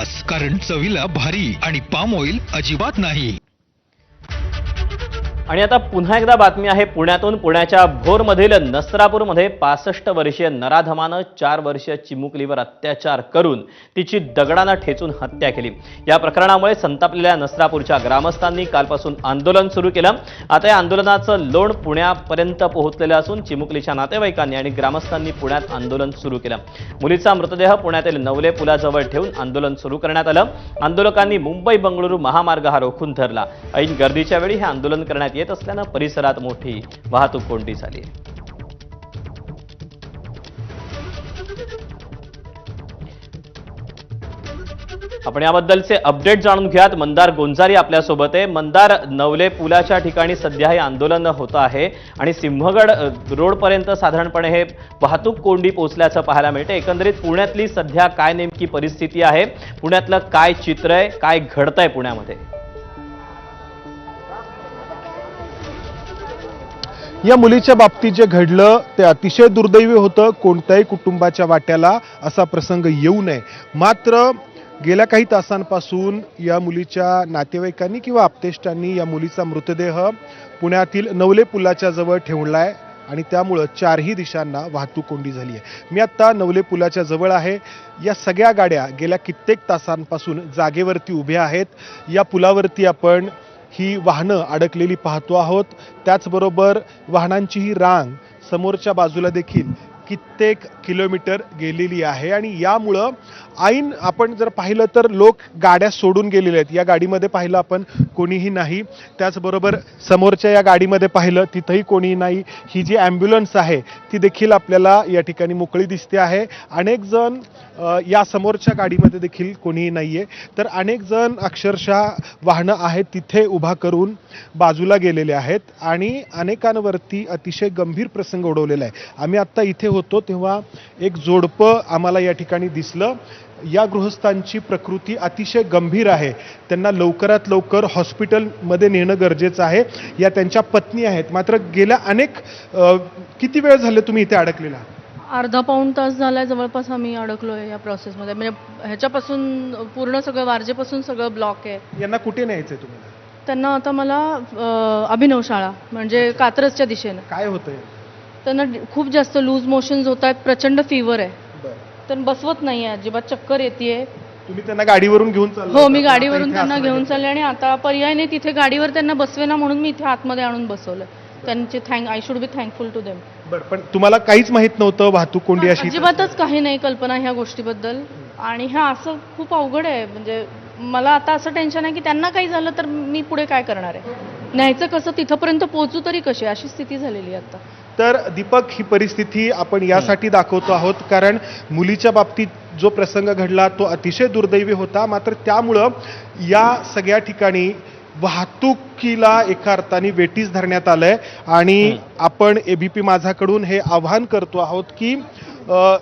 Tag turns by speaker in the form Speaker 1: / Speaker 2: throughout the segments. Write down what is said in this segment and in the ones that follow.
Speaker 1: खास, कारण चवीला भारी आणि पाम ऑइल अजिबात नाही.
Speaker 2: आणि आता पुन्हा एकदा बातमी आहे पुण्यातून. पुण्याच्या भोरमधील नसरापूरमध्ये 65 वर्षीय नराधमानं 4 वर्षीय चिमुकलीवर अत्याचार करून तिची दगडानं ठेचून हत्या केली. या प्रकरणामुळे संतापलेल्या नसरापूरच्या ग्रामस्थांनी कालपासून आंदोलन सुरू केलं. आता या आंदोलनाचं लोण पुण्यापर्यंत पोहोचलेलं असून चिमुकलीच्या नातेवाईकांनी आणि ग्रामस्थांनी पुण्यात आंदोलन सुरू केलं. मुलीचा मृतदेह पुण्यातील नवले पुलाजवळ ठेवून आंदोलन सुरू करण्यात आलं. आंदोलकांनी मुंबई बंगळुरू महामार्ग हा रोखून धरला. ऐन गर्दीच्या वेळी हे आंदोलन करण्यात येत असल्यानं परिसरात मोठी वाहतूक कोंडी झाली. आपण याबद्दलचे अपडेट जाणून घ्यात. मंदार गोंजारी आपल्यासोबत आहे. मंदार, नवले पुलाच्या ठिकाणी सध्या हे आंदोलन होतं आहे आणि सिंहगड रोडपर्यंत साधारणपणे हे वाहतूक कोंडी पोहोचल्याचं पाहायला मिळते. एकंदरीत पुण्यातली सध्या काय नेमकी परिस्थिती आहे, पुण्यातलं काय चित्र आहे, काय घडतंय पुण्यामध्ये?
Speaker 3: या मुलीच्या बाबतीत जे घडलं ते अतिशय दुर्दैवी होतं. कोणत्याही कुटुंबाच्या वाट्याला असा प्रसंग येऊ नये. मात्र गेल्या काही तासांपासून या मुलीच्या नातेवाईकांनी किंवा आप्तेष्टांनी या मुलीचा मृतदेह पुण्यातील नवले पुलाच्या जवळ ठेवलाय आणि त्यामुळं चारही दिशांना वाहतूक कोंडी झाली आहे. मी आत्ता नवले पुलाच्या जवळ आहे. या सगळ्या गाड्या गेल्या कित्येक तासांपासून जागेवरती उभ्या आहेत. या पुलावरती आपण ही वाहनं अडकलेली पाहतो आहोत. त्याचबरोबर वाहनांची ही रांग समोरच्या बाजूला देखील कित्येक किलोमीटर गेलेली आहे आणि यामुळं ऐन आपण जर पाहिलं तर लोक गाड्या सोडून गेलेले आहेत. या गाडीमध्ये पाहिलं आपण कोणीही नाही. त्याचबरोबर समोरच्या या गाडीमध्ये पाहिलं तिथंही कोणीही नाही. ही जी ॲम्ब्युलन्स आहे ती देखील आपल्याला या ठिकाणी मोकळी दिसते आहे. अनेक जण या समोरच्या गाडीमध्ये देखील कोणीही नाही आहे. तर अनेक जण अक्षरशः वाहनं आहेत तिथे उभा करून बाजूला गेलेले आहेत आणि अनेकांवरती अतिशय गंभीर प्रसंग ओढवलेला आहे. आम्ही आत्ता इथे होतो तेव्हा एक जोडपं आम्हाला या ठिकाणी दिसलं. या गृहस्थांची प्रकृती अतिशय गंभीर आहे. त्यांना लवकरात लवकर हॉस्पिटलमध्ये नेणं गरजेचं आहे. या त्यांच्या पत्नी आहेत. मात्र गेल्या किती वेळ झाले तुम्ही इथे अडकलेला?
Speaker 4: अर्धा पाऊण तास झालाय जवळपास आम्ही अडकलोय या प्रोसेसमध्ये. म्हणजे ह्याच्यापासून पूर्ण सगळं वारजेपासून सगळं ब्लॉक आहे.
Speaker 3: यांना कुठे न्यायचंय तुम्हाला?
Speaker 4: त्यांना आता मला अभिनव शाळा म्हणजे कात्रजच्या दिशेनं.
Speaker 3: काय होतंय
Speaker 4: त्यांना खूप जास्त लूज मोशन्स होत आहेत, प्रचंड फीवर आहे. त्यांना बसवत नाही आहे, अजिबात चक्कर येते.
Speaker 3: तुम्ही त्यांना गाडीवरून घेऊन चालला?
Speaker 4: हो, मी गाडीवरून त्यांना घेऊन चालले आणि आता पर्याय नाही, तिथे गाडीवर त्यांना बसवेना म्हणून मी इथे आतमध्ये आणून बसवलं. त्यांचे I should be thankful to them.
Speaker 3: बरं, पण तुम्हाला काहीच माहित नव्हतं वाहतूक कोंडी अशी?
Speaker 4: अजिबातच काही नाही कल्पना ह्या गोष्टीबद्दल. आणि ह्या असं खूप अवघड आहे. म्हणजे मला आता असं टेन्शन आहे की त्यांना काही झालं तर मी पुढे काय करणार आहे, न्यायचं कसं, तिथपर्यंत पोहोचू तरी कशी, अशी स्थिती झालेली आहे आता.
Speaker 3: तर दीपक, ही परिस्थिती आपण यासाठी दाखवतो आहोत कारण मुलीच्या बाबतीत जो प्रसंग घडला तो अतिशय दुर्दैवी होता. मात्र त्यामुळं या सगळ्या ठिकाणी वाहतुकीला एका अर्थाने वेठीस धरण्यात आलंय आणि आपण एबीपी माझाकडून हे आवाहन करतो आहोत की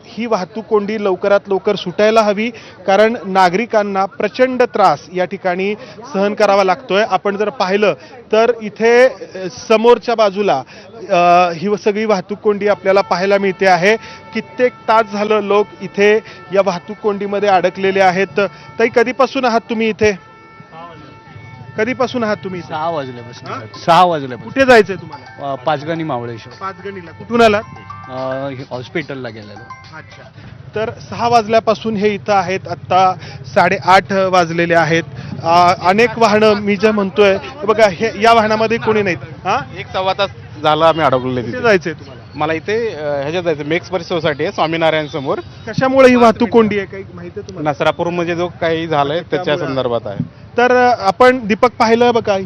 Speaker 3: ही वाहतूक कोंडी लवकरात लवकर सुटायला हवी कारण नागरिकांना प्रचंड त्रास या ठिकाणी सहन करावा लागतोय. आपण जर पाहिलं तर इथे समोरच्या बाजूला ही सगळी वाहतूक कोंडी आपल्याला पाहायला मिळते आहे. कित्येक तास झालं लोक इथे या वाहतूक कोंडीमध्ये अडकलेले आहेत. ताई, कधीपासून आहात तुम्ही इथे? कधीपासून आहात तुम्ही?
Speaker 5: 6 वाजल्यापासून. 6 वाजल्यापासून.
Speaker 3: कुठे जायचंय तुम्हाला?
Speaker 5: पाचगणी मावळेश्वर.
Speaker 3: पाचगणीला. कुठून आलात?
Speaker 5: हॉस्पिटलला गेलेलो.
Speaker 3: अच्छा. तर 6 वाजल्यापासून हे इथं आहेत. आत्ता 8:30 वाजलेले आहेत. अनेक वाहनं, मी जे म्हणतोय बघा, हे या वाहनामध्ये कोणी नाहीत. हा,
Speaker 6: 1-1.25 तास झाला आम्ही अडकलेले
Speaker 3: कुठे
Speaker 6: तिथे.
Speaker 3: जायचंय तुम्हाला?
Speaker 6: मला इथे ह्याच्यात जायचं, मेक्स परिस सोसायटी आहे स्वामीनारायण समोर.
Speaker 3: कशामुळे ही वाहतूक कोंडी आहे काही माहिती आहे तुम्हाला?
Speaker 6: नसरापूर मध्ये जो काही झालंय त्याच्या संदर्भात आहे.
Speaker 3: तर आपण दीपक पाहिलं बघा,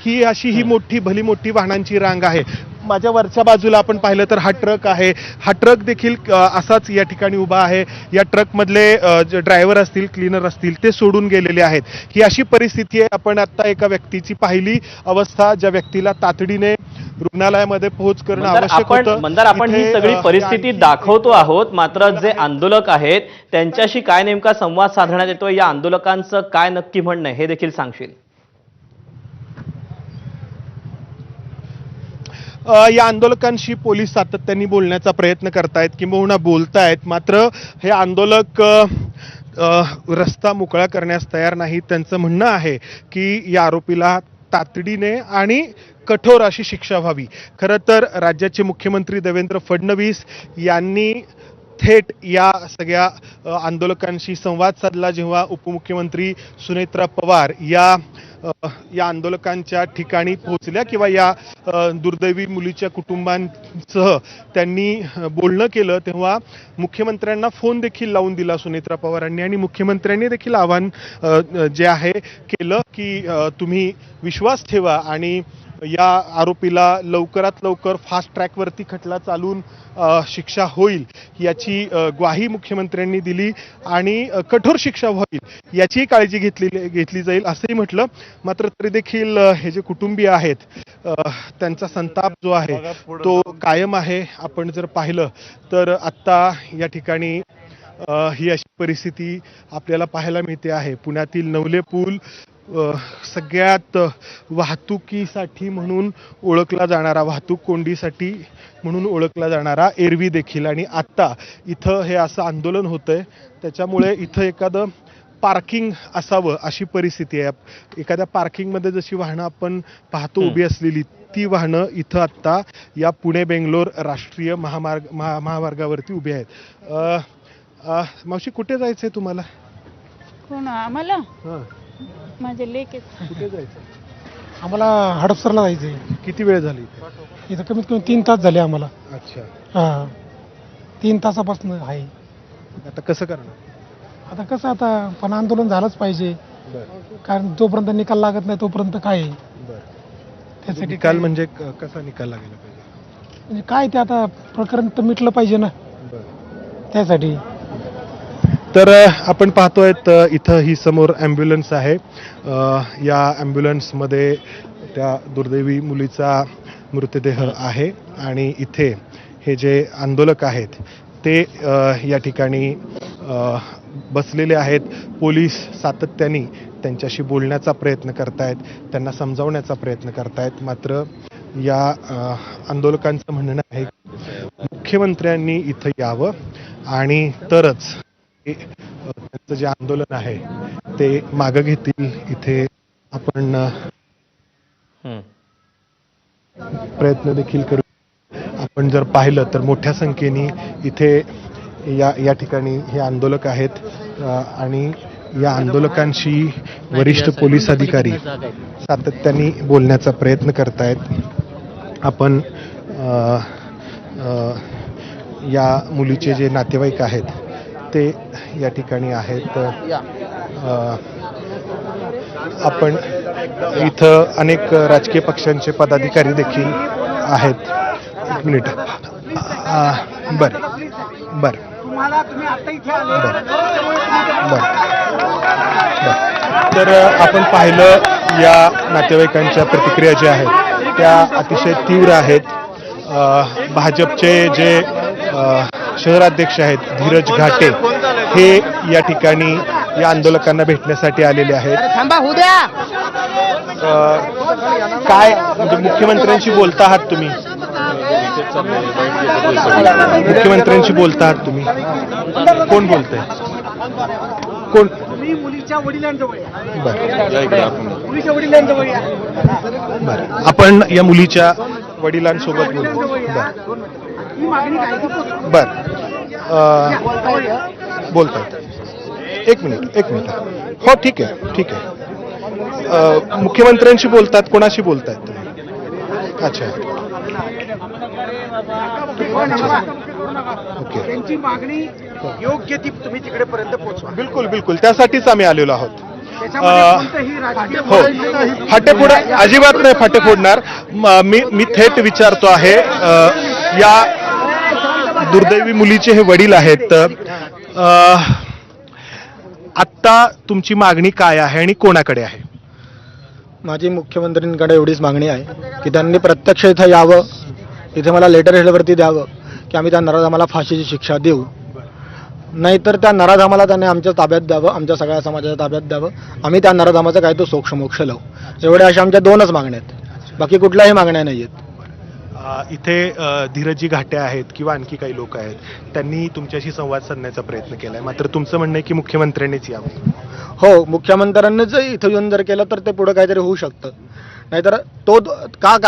Speaker 3: ही अशी ही मोठी भली मोठी वाहनांची रांग आहे. माझ्या वरच्या बाजूला आपण पाहिलं तर हा ट्रक आहे. हा ट्रक देखील असाच या ठिकाणी उभा आहे. या ट्रकमधले जे ड्रायव्हर असतील, क्लीनर असतील, ते सोडून गेलेले आहेत. ही अशी परिस्थिती आहे. आपण आता एका व्यक्तीची पाहिली अवस्था, ज्या व्यक्तीला तातडीने रुग्णालयामध्ये पोहोच करणं आवश्यक होतं.
Speaker 2: मंदार, आपण ही सगळी परिस्थिती दाखवतो आहोत. मात्र जे आंदोलक आहेत त्यांच्याशी काय नेमका संवाद साधण्यात येतोय, या आंदोलकांचं काय नक्की म्हणणं हे देखील सांगशील?
Speaker 3: या आंदोलकांशी पोलीस सातत्याने बोलण्याचा प्रयत्न करतायत किंबहुना बोलतायत, मात्र हे आंदोलक रस्ता मोकळा करण्यास तयार नाही. त्यांचं म्हणणं आहे की या आरोपीला तातडीने आणि कठोर अशी शिक्षा व्हावी. खरं तर राज्याचे मुख्यमंत्री देवेंद्र फडणवीस यांनी थेट या सगळ्या आंदोलकांशी संवाद साधला, जेव्हा उपमुख्यमंत्री सुनेत्रा पवार या आंदोलकांच्या ठिकाणी पोहोचल्या किंवा या दुर्दैवी मुलीच्या कुटुंबांसह त्यांनी बोलणं केलं, तेव्हा मुख्यमंत्र्यांना फोन देखील लावून दिला सुनेत्रा पवारांनी आणि मुख्यमंत्र्यांनी देखील आवाहन जे आहे केलं की तुम्ही विश्वास ठेवा आणि या आरोपीला लवकरात लवकर फास्ट ट्रॅकवरती खटला चालून शिक्षा होईल याची ग्वाही मुख्यमंत्र्यांनी दिली आणि कठोर शिक्षा होईल याची काळजी घेतली जाईल असंही म्हटलं. मात्र तरी देखील हे जे कुटुंबीय आहेत त्यांचा संताप जो आहे तो कायम आहे. आपण जर पाहिलं तर आत्ता या ठिकाणी ही अशी परिस्थिती आपल्याला पाहायला मिळते आहे. पुण्यातील नवले पूल सगळ्यात वाहतुकीसाठी म्हणून ओळखला जाणारा, वाहतूक कोंडीसाठी म्हणून ओळखला जाणारा एरवी देखील, आणि आत्ता इथं हे असं आंदोलन होतंय त्याच्यामुळे इथं एखादं पार्किंग असावं अशी परिस्थिती आहे. एखाद्या पार्किंगमध्ये जशी वाहनं आपण पाहतो उभी असलेली ती वाहनं इथं आत्ता या पुणे बेंगलोर राष्ट्रीय महामार्गावरती उभी आहेत. मावशी, कुठे जायचंय तुम्हाला?
Speaker 7: कोण आम्हाला?
Speaker 3: हां,
Speaker 7: माझे लेक
Speaker 3: कुठे जायचं?
Speaker 8: आम्हाला हडपसरला जायचंय.
Speaker 3: किती वेळ झाली?
Speaker 8: इथं कमीत कमी 3 तास झाले आम्हाला.
Speaker 3: अच्छा,
Speaker 8: हा, 3 तासापासून आहे.
Speaker 3: आता कसं करणार?
Speaker 8: आता कसं, आता पण आंदोलन झालंच पाहिजे,
Speaker 3: बरं
Speaker 8: कारण जोपर्यंत निकाल लागत नाही तोपर्यंत काय आहे.
Speaker 3: बरं.
Speaker 8: त्यासाठी
Speaker 3: निकाल म्हणजे कसा निकाल लागला पाहिजे?
Speaker 8: म्हणजे काय ते आता प्रकरण तर मिटलं पाहिजे ना,
Speaker 3: बरं.
Speaker 8: त्यासाठी.
Speaker 3: तर आपण पाहतोय इथं ही समोर ॲम्ब्युलन्स आहे. या ॲम्ब्युलन्समध्ये त्या दुर्दैवी मुलीचा मृतदेह आहे आणि इथे हे जे आंदोलक आहेत ते या ठिकाणी बसलेले आहेत. पोलीस सातत्याने त्यांच्याशी बोलण्याचा प्रयत्न करतायत, त्यांना समजावण्याचा प्रयत्न करतायत. मात्र या आंदोलकांचं म्हणणं आहे मुख्यमंत्र्यांनी इथं यावं आणि तरच त्यांचं जे आंदोलन आहे ते मागं घेतील. इथे आपण प्रयत्न देखील करू. आपण जर पाहिलं तर मोठ्या संख्येने इथे या ठिकाणी हे आंदोलक आहेत आणि या आंदोलकांशी वरिष्ठ पोलीस अधिकारी सातत्याने बोलण्याचा प्रयत्न करतायत. आपण या मुलीचे जे नातेवाईक आहेत ते या ठिकाणी आहेत. आपण इथं अनेक राजकीय पक्षांचे पदाधिकारी देखील आहेत. एक मिनिट. बर बर तर आपण पाहिलं या नातेवाईकांच्या प्रतिक्रिया ज्या आहेत त्या अतिशय तीव्र आहेत. भाजपचे जे शहराध्यक्ष आहेत धीरज घाटे हे या ठिकाणी या आंदोलकांना भेटण्यासाठी आलेले आहेत. काय म्हणजे मुख्यमंत्र्यांशी बोलता आहात तुम्ही? मुख्यमंत्र्यांशी बोलता आहात तुम्ही? कोण बोलतंय? कोण?
Speaker 8: मुलीच्या वडिलांजवळ.
Speaker 3: बरं, आपण या मुलीच्या वडिलांसोबत बोलू. बर, बोलतात. एक मिनिट. हो, ठीक आहे. मुख्यमंत्र्यांशी बोलतात, कोणाशी बोलतायत तुम्ही? अच्छा, ओके.
Speaker 8: त्यांची मागणी योग्य ती तुम्ही तिकडेपर्यंत पोहोचवा.
Speaker 3: बिलकुल, त्यासाठीच आम्ही आलेलो आहोत. हो,
Speaker 8: त्याच्यामध्ये
Speaker 3: फाटेफोड अजिबात नाही फाटे फोडणार. मी थेट विचारतो आहे, या दुर्दैवी मुलीचे हे वडील आहेत. आत्ता तुमची मागणी काय आहे आणि कोणाकडे आहे?
Speaker 9: माझी मुख्यमंत्र्यांकडे एवढीच मागणी आहे की त्यांनी प्रत्यक्ष इथं यावं, इथे मला लेटर हेडवरती द्यावं की आम्ही त्या नराधमाला फाशीची शिक्षा देऊ, नाहीतर त्या नराधमाला त्यांनी आमच्या ताब्यात द्यावं, आमच्या सगळ्या समाजाच्या ताब्यात द्यावं. आम्ही त्या नराधमाचा काय तो सोक्षमोक्ष लावू. एवढ्या अशा आमच्या 2च मागण्या आहेत, बाकी कुठल्याही मागण्या नाही आहेत.
Speaker 3: इथे धीरजी घाटे आहेत किंवा आणखी काही लोक आहेत, त्यांनी तुमच्याशी संवाद साधण्याचा प्रयत्न केलाय, मात्र तुमचं म्हणणं आहे की मुख्यमंत्र्यांनीच यावं.
Speaker 9: हो, मुख्यमंत्र्यांनीच इथं येऊन जर केलं तर ते पुढे काहीतरी होऊ शकतं. नाहीतर तो का